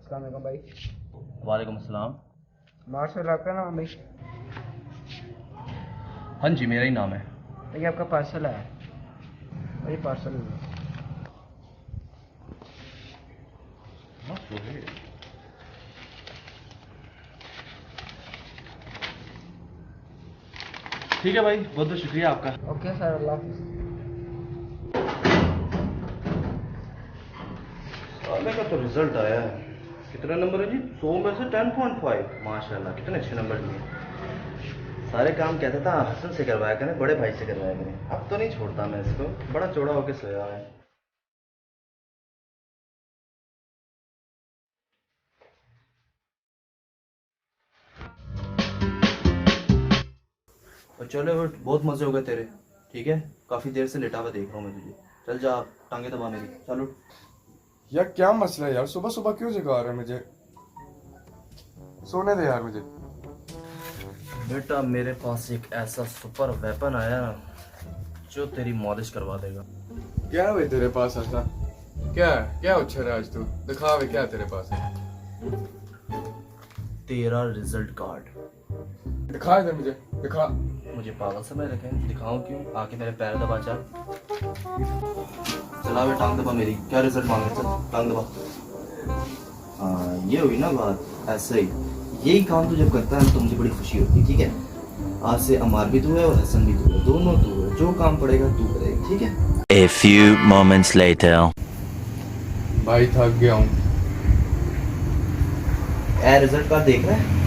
अस्सलाम वालेकुम भाई। वालेकुम अस्सलाम। मार्शल आपका नाम भाई? हाँ जी, मेरा ही नाम है। भाई आपका पार्सल है भाई, पार्सल। हाँ, सोहेल। ठीक है भाई, बहुत बहुत शुक्रिया आपका। ओके सर, अल्लाह हाफिज़। साले का तो रिजल्ट आया है। कितना नंबर है जी? 100 में से 10.5। माशाल्लाह, कितने अच्छे नंबर लिए। सारे काम कहता था हसन से करवाया करें, बड़े भाई से करवाया करें। अब तो नहीं छोड़ता मैं इसको, बड़ा चौड़ा होके सोया है। और चलो, बहुत मजे हो गए तेरे। ठीक है, काफी देर से लेटा हुआ देख रहा हूँ मैं तुझे। चल जा, टांगे दबा मेरी, चल उठ। यार क्या मसला है यार, सुबह सुबह क्यों जगा रहा है मुझे? सोने दे यार मुझे। बेटा, मेरे पास एक ऐसा सुपर वेपन आया ना जो तेरी मॉलिश करवा देगा। क्या है भाई तेरे पास ऐसा? क्या है, क्या उछल रहा है आज तू? दिखा भाई, क्या है तेरे पास? तेरा रिजल्ट कार्ड। दिखा इधर मुझे, दिखा। मुझे पागल समझ रखे, दिखाऊं क्यों? आके मेरे पैर दबा, चल। चला वे, टांग दबा मेरी। क्या रिजल्ट मांगे? चल टांग दबा। हाँ, ये हुई ना बात। ऐसे ही यही काम तू जब करता है तो मुझे बड़ी खुशी होती है। ठीक है, आज से अमार भी तू है और हसन भी तू है, दोनों तू है। जो काम पड़ेगा तू करेगा, ठीक है? A few moments later. भाई थक गया हूँ। ए, रिजल्ट कार्ड देख रहा है?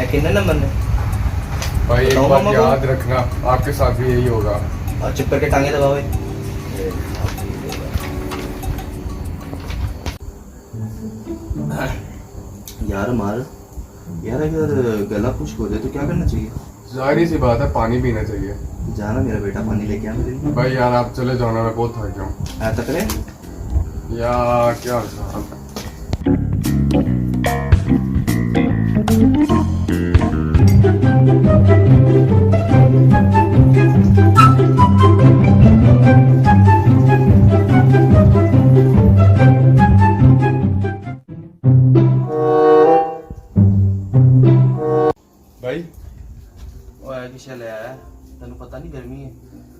कितने नंबर ने? भाई एक बताओ बात मामा को। याद रखना, आपके साथ भी यही होगा। और चुप करके टांगे दबावे। यार मार, यार अगर गला खुश्क हो जाए तो क्या करना चाहिए? जाहिर सी बात है, पानी पीना चाहिए। जाना मेरा बेटा, पानी लेके आ मेरे लिए। भाई यार आप चले जाओ ना, मैं बहुत थक गया हूँ। ऐ तक रे। यार क्या हाल है? भाई ओए किसे ले आया? तेन पता नहीं गर्मी है?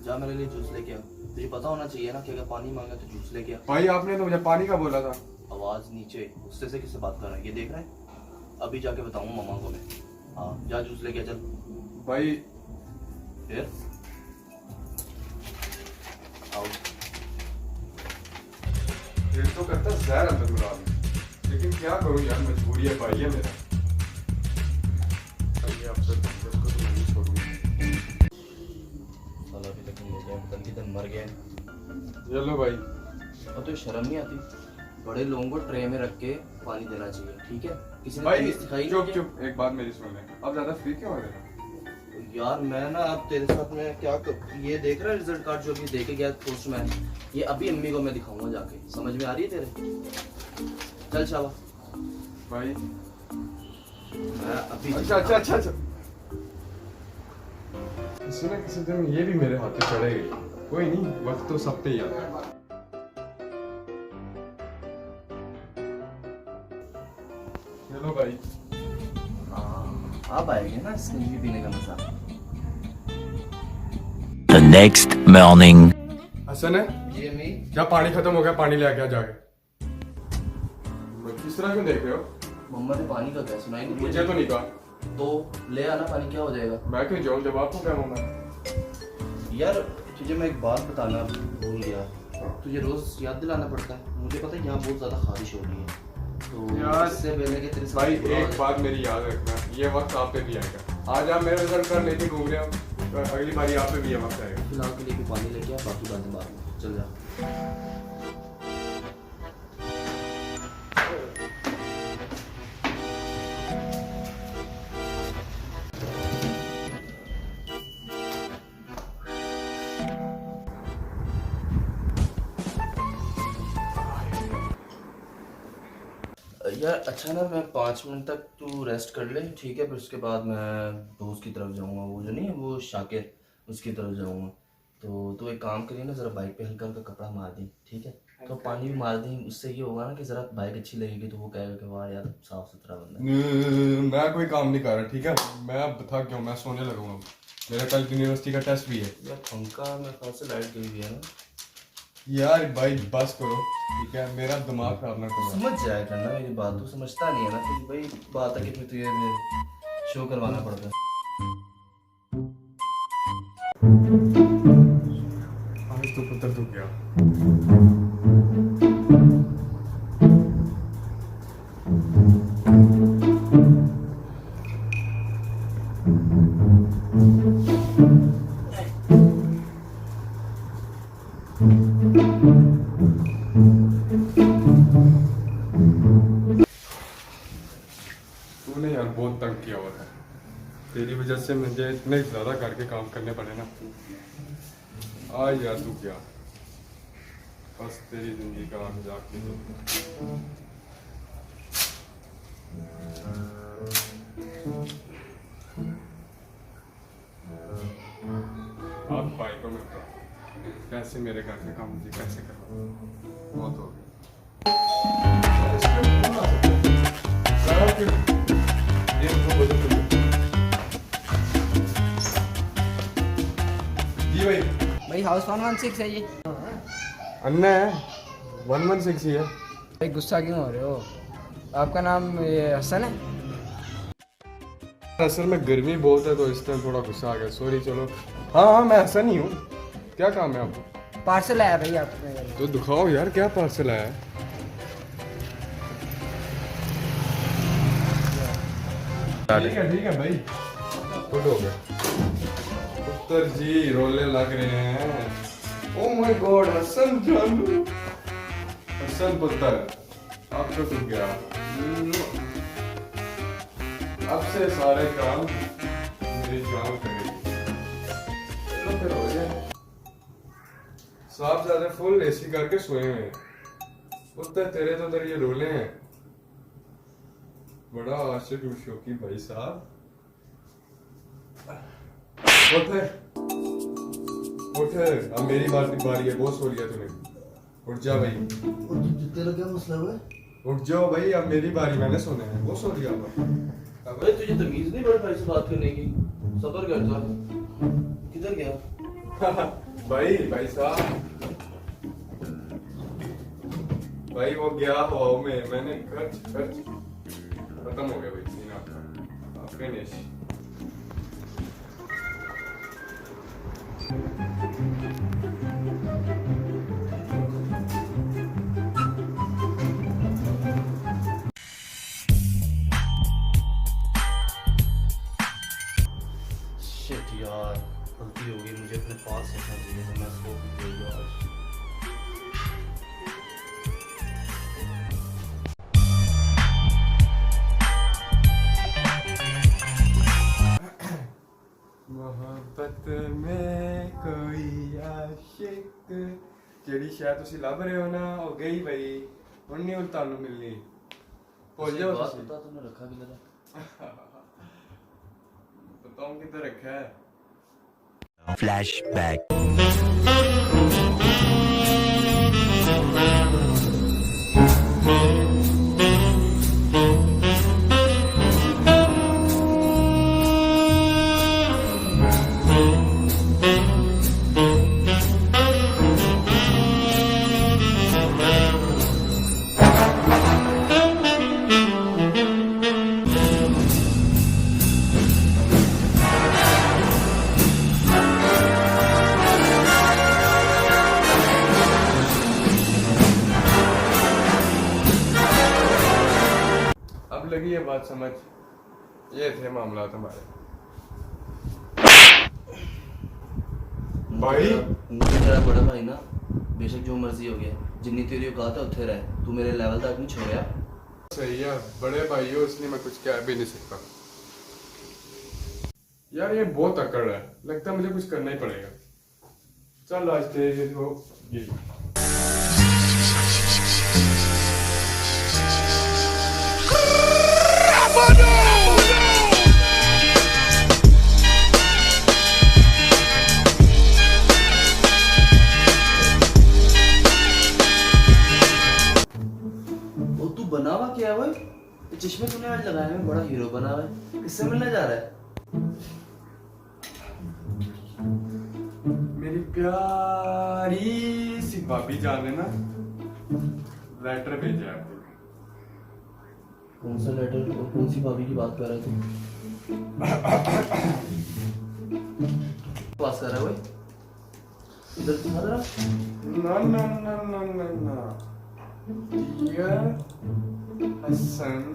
जा मेरे लिए जूस लेके आ। तुझे पता होना चाहिए ना कि अगर पानी मांगा तो जूस लेके आ। भाई आपने तो मुझे पानी का बोला था। आवाज नीचे, गुस्से से किससे बात कर रहा है? ये देख रहा है? अभी जाके बताऊँ मामा को मैं। हाँ, जा जूस लेके आ, चल। भाई फिर आओ। दिल तो करता जहर अंदर मिला दूं, लेकिन क्या करूं यार, मजबूरी है भाई, है मेरा। भाई आप सब इसको तो नहीं छोड़ूंगा। साला अभी तक नहीं ले गया, पता नहीं किधर मर गया। चलो भाई। और तो शर्म नहीं आती? बड़े लोगों को ट्रे में रख के पानी देना चाहिए, ठीक है? किसी ने भाई तमीज़ सिखाई चुप नहीं चुप, एक बात मेरी सुन ले। अब ज्यादा फ्री क्यों हो रहे हो? यार मैं ना अब तेरे साथ में क्या ये देख रहा है रिजल्ट कार्ड जो अभी देके गया पोस्टमैन, ये अभी अम्मी को मैं दिखाऊंगा जाके। समझ में आ रही है तेरे? चल शाबा। भाई मैं अभी अच्छा। सुना किसी दिन ये भी मेरे हाथ पे चढ़ेगी। कोई नहीं, वक्त तो सब पे ही आता है। चलो भाई। अब आएगा ना स्कंजी पीने का मजा। The next morning. हसन है जी अम्मी। क्या? पानी खत्म हो गया, पानी ले आके आ जाके। किस तरह क्यों देख रहे हो? मम्मा ने पानी का क्या सुनाई नहीं? मुझे तो नहीं कहा। तो ले आना पानी, क्या हो जाएगा? मैं क्यों जाऊँ जब आपको क्या होगा? यार तुझे मैं एक बात बताना भूल गया, तुझे रोज याद दिलाना पड़ता है। मुझे पता है यहाँ बहुत ज्यादा खारिश हो रही है, तो यार इससे पहले कि तेरे साथ भाई बुरा हो एक जाए- बात मेरी याद रखना, ये वक्त आप पे भी आएगा। आज आप मेरा रिजल्ट कर लेके घूम रहे हो, तो अगली बारी आप पे भी ये वक्त आएगा। फिलहाल के लिए भी पानी लेके आ, बाकी बातें बाद में। चल जा। यार अच्छा ना, मैं 5 मिनट तक तू रेस्ट कर ले, ठीक है? फिर उसके बाद मैं दोस्त की तरफ जाऊंगा, वो जो नहीं है वो शाकिर, उसकी तरफ जाऊंगा। तो तू एक काम करिए ना, ज़रा बाइक पे हल्का हल्का कपड़ा मार दी, ठीक है? तो पानी भी मार दी, उससे ये होगा ना कि जरा बाइक अच्छी लगेगी तो वो कहेगा कि वाह यार साफ सुथरा बंदा है। मैं कोई काम नहीं कर रहा, ठीक है? मैं अब थक गया हूँ, मैं सोने लगूंगा। मेरा कल यूनिवर्सिटी का टेस्ट भी है। यार पंखा मेरे ख्याल से लाइट गई हुई है ना यार भाई बस करो, ठीक है? मेरा दिमाग खराब ना करो। समझ जाया करना मेरी बात, तू समझता नहीं है ना कि भाई बात है कि तुझे शो करवाना पड़ता है। आज तो पुत्र तो गया। तूने यार बहुत तंग किया हुआ है, तेरी वजह से मुझे इतने ज्यादा घर के काम करने पड़े ना। आज यार तू क्या, बस तेरी जिंदगी का मजाक नहीं। आप भाई को मिलता कैसे मेरे घर के काम मुझे कैसे करवा, बहुत हो जी भाई। भाई हाउस 116 है ये। अन्ना है 116 ही है। भाई गुस्सा क्यों हो रहे हो? आपका नाम ये हसन है? असल में गर्मी बहुत है तो इस टाइम थोड़ा गुस्सा आ गया, सॉरी। चलो हाँ मैं हसन ही हूँ। क्या काम है आपको? पार्सल आया भाई आपके घर। तो दिखाओ यार क्या पार्सल आया है। ठीक है भाई, गुड हो गया। पुत्र जी रोले लग रहे हैं। ओ माय गॉड हसन जानू, हसन पुत्र अब तो टूट गया। अब से सारे काम मेरी जान करेगी। चलो फिर हो गया। साहब ज्यादा फुल एसी करके सोए हुए हैं। पुत्र तेरे तो उधर ये रोले हैं। बड़ा आशिक शौकी भाई साहब। उठ अब मेरी बारी है, बहुत सो लिया तूने। उठ जा भाई। तेरा क्या मसला हुआ? उठ जाओ भाई, अब मेरी बारी, मैंने सोना है, बहुत सो लिया। अबे तुझे तमीज नहीं बड़े भाई से बात करने की? सबर कर था। किधर गया? भाई साहब, भाई वो गया हवाओं में, मैंने खर्च खत्म हो गया भाई सीन आपका फिनिश। शिट यार गलती हो गई, मुझे अपने पास रखना चाहिए था, मैं सो भी गई आज। मोहब्बत में कोई आशिक ਜਿਹੜੀ ਸ਼ਾਇਦ ਤੁਸੀਂ ਲੱਭ ਰਹੇ ਹੋ ਨਾ ਉਹ ਗਈ ਬਈ, ਹੁਣ ਨਹੀਂ ਹੁਣ ਤੁਹਾਨੂੰ ਮਿਲਣੀ। ਭੁੱਲ ਜਾਓ ਤੁਸੀਂ। पता तुमने रखा किधर है? बताओ किधर रखा है। Flashback. अब लगी ये बात समझ, ये थे मामला हमारे। भाई मुझे तेरा बड़ा भाई ना, बेशक जो मर्जी हो गया, जितनी तेरी औकात है उत्थे रहे, तू मेरे लेवल तक नहीं छोड़या। सही है, बड़े भाई हो इसलिए मैं कुछ कह भी नहीं सकता। यार ये बहुत अकड़ है, लगता है मुझे कुछ करना ही पड़ेगा। चल आज तेरे तो ये ये चश्मे तूने आज लगाए हैं, बड़ा हीरो बना हुआ है, किससे मिलने जा रहा है? मेरी प्यारी सी भाभी जान है ना, लेटर भेजा है। कौन सा लेटर और कौन सी भाभी की बात कर रहे थे? पास कर रहा है भाई, इधर दिखा जरा। ना ना ना ना ना ना, डियर हसन,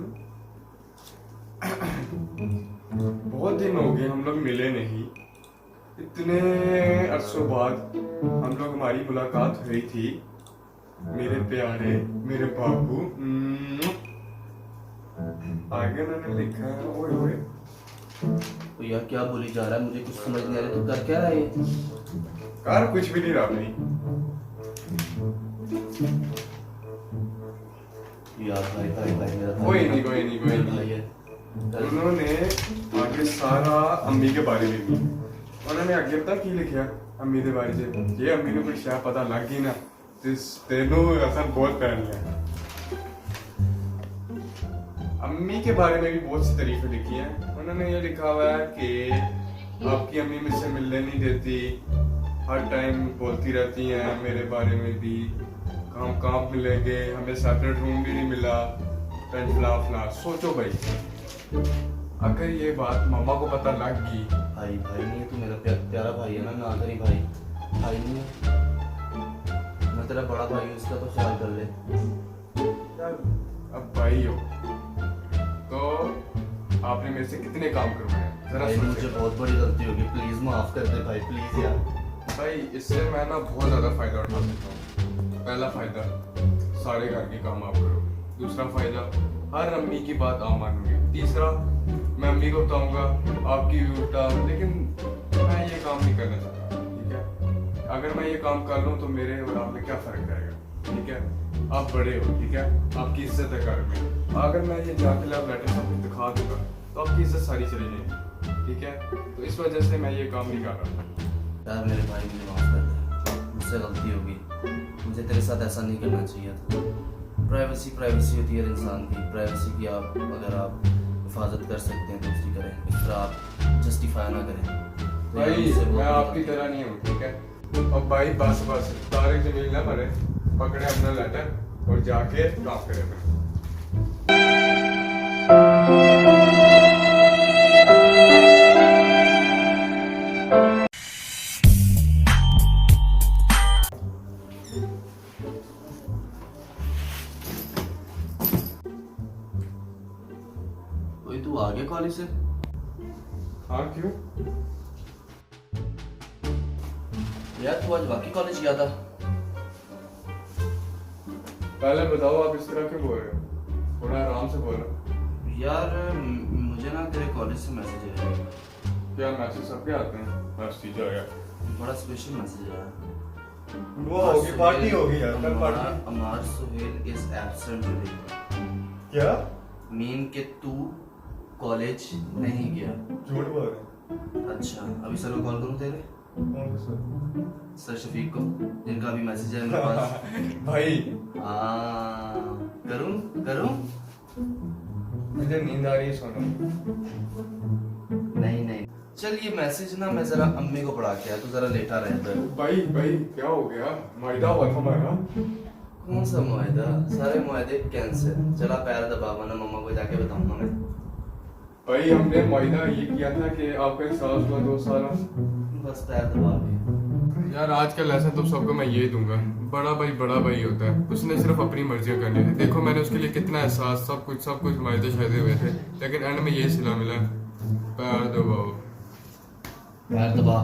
बहुत दिन हो गए हम लोग मिले नहीं। इतने अरसों बाद हम लोग, हमारी मुलाकात हुई थी। मेरे प्यारे, मेरे बाबू। आगे मैंने लिखा है, ओए ओए। तो यार क्या बोली जा रहा है, मुझे कुछ समझ नहीं आ रहा। तू कर क्या रहा है ये? कार कुछ भी नहीं रहा भाई। यार भाई भाई भाई मेरा भाई। कोई नहीं कोई नहीं कोई मेरा नहीं। भाई है। उन्होंने आगे सारा अम्मी के बारे में भी, उन्होंने आगे पता की लिखा अम्मी के बारे में। ये अम्मी ने कुछ शायद पता लग गई ना, तेनों असर बहुत पैनी है। अम्मी के बारे में भी बहुत सी तारीफें लिखी हैं। उन्होंने ये लिखा हुआ है कि आपकी अम्मी मुझसे मिलने नहीं देती, हर टाइम बोलती रहती हैं मेरे बारे में भी, हम कहाँ मिलेंगे, हमें सेपरेट रूम भी नहीं मिला, फला फला। सोचो भाई, अगर ये बात मामा को पता लग गई। भाई भाई नहीं है, तू मेरा प्यारा भाई है ना, ना करी भाई। भाई नहीं है, मैं तेरा बड़ा भाई हूँ, इसका तो ख्याल कर ले। यार अब भाई हो तो आपने मेरे से कितने काम करवाए हैं, जरा भाई मुझे सोचो। बहुत बड़ी गलती होगी, प्लीज माफ कर दे भाई, प्लीज यार। भाई इससे मैं ना बहुत ज्यादा फायदा उठा सकता हूँ। पहला फायदा, सारे घर के काम आप करो। दूसरा फायदा, हर अम्मी की बात आप मानोगे। तीसरा, मैं अम्मी को बताऊंगा आपकी भी उल्टा, लेकिन मैं ये काम नहीं करना चाहता, ठीक है? अगर मैं ये काम कर लूँ तो मेरे और आप में क्या फर्क पड़ेगा, ठीक है? आप बड़े हो, ठीक है? आपकी इज्जत है घर में। अगर मैं ये जाके लव लेटर सब कुछ दिखा दूंगा तो आपकी इज्जत सारी चली जाएगी, ठीक है? तो इस वजह से मैं ये काम नहीं कर रहा। यार मेरे भाई मुझे माफ कर दे, मुझसे गलती होगी, मुझे तेरे साथ ऐसा नहीं करना चाहिए था। प्राइवेसी प्राइवेसी होती है इंसान की, प्राइवेसी की आप अगर आप हिफाजत कर सकते हैं तो उसकी करें, इस तरह आप जस्टिफाई ना करें। तो यार भाई मुझसे बहुत मैं बड़ी आपकी गलती- तरह नहीं हूँ, ठीक है? और भाई बस बस तारिक जमील ना मरे, पकड़े अपना लेटर और जाके काम करे अपना। ओए तू आ गया कॉलेज से? हाँ क्यों? यार तू आज वाकई कॉलेज गया था? पहले बताओ आप इस तरह क्यों बोल रहे हो? थोड़ा आराम से बोलो। यार मुझे ना तेरे कॉलेज से मैसेज आया, क्या मैसेज सबके आते हैं? बस ठीक है, बड़ा स्पेशल मैसेज आया। वो होगी पार्टी होगी यार, कल party. Amar Suhail is absent today. क्या? मीन के तू कॉलेज नहीं गया। झूठ बोल रहे हैं। अच्छा अभी सर को कॉल करूं तेरे? कौन सा सर शफीक को, जिनका भी मैसेज है मेरे पास। भाई करूं करूं? मुझे नींद आ रही है, सोना। नहीं नहीं, चल ये मैसेज ना मैं जरा अम्मी को पढ़ा के आया, तू जरा लेटा रहे इधर। भाई भाई क्या हो गया? मायदा हुआ था हमारा। कौन सा मुआहदा? सारे मुआहदे कैंसिल। चला पैर दबा, वरना मम्मा को जाके बताऊंगा मैं। भाई हमने मायदा ये किया था कि आपका एहसास हुआ 2 साल। बस पैर दबा के। यार आज का लेसन तुम सबको मैं ये दूंगा, बड़ा भाई होता है, उसने सिर्फ अपनी मर्जी करनी है। देखो मैंने उसके लिए कितना एहसास, सब कुछ मायदे शायदे हुए थे, लेकिन एंड में ये सिला मिला, पैर दबाओ। पैर दबा।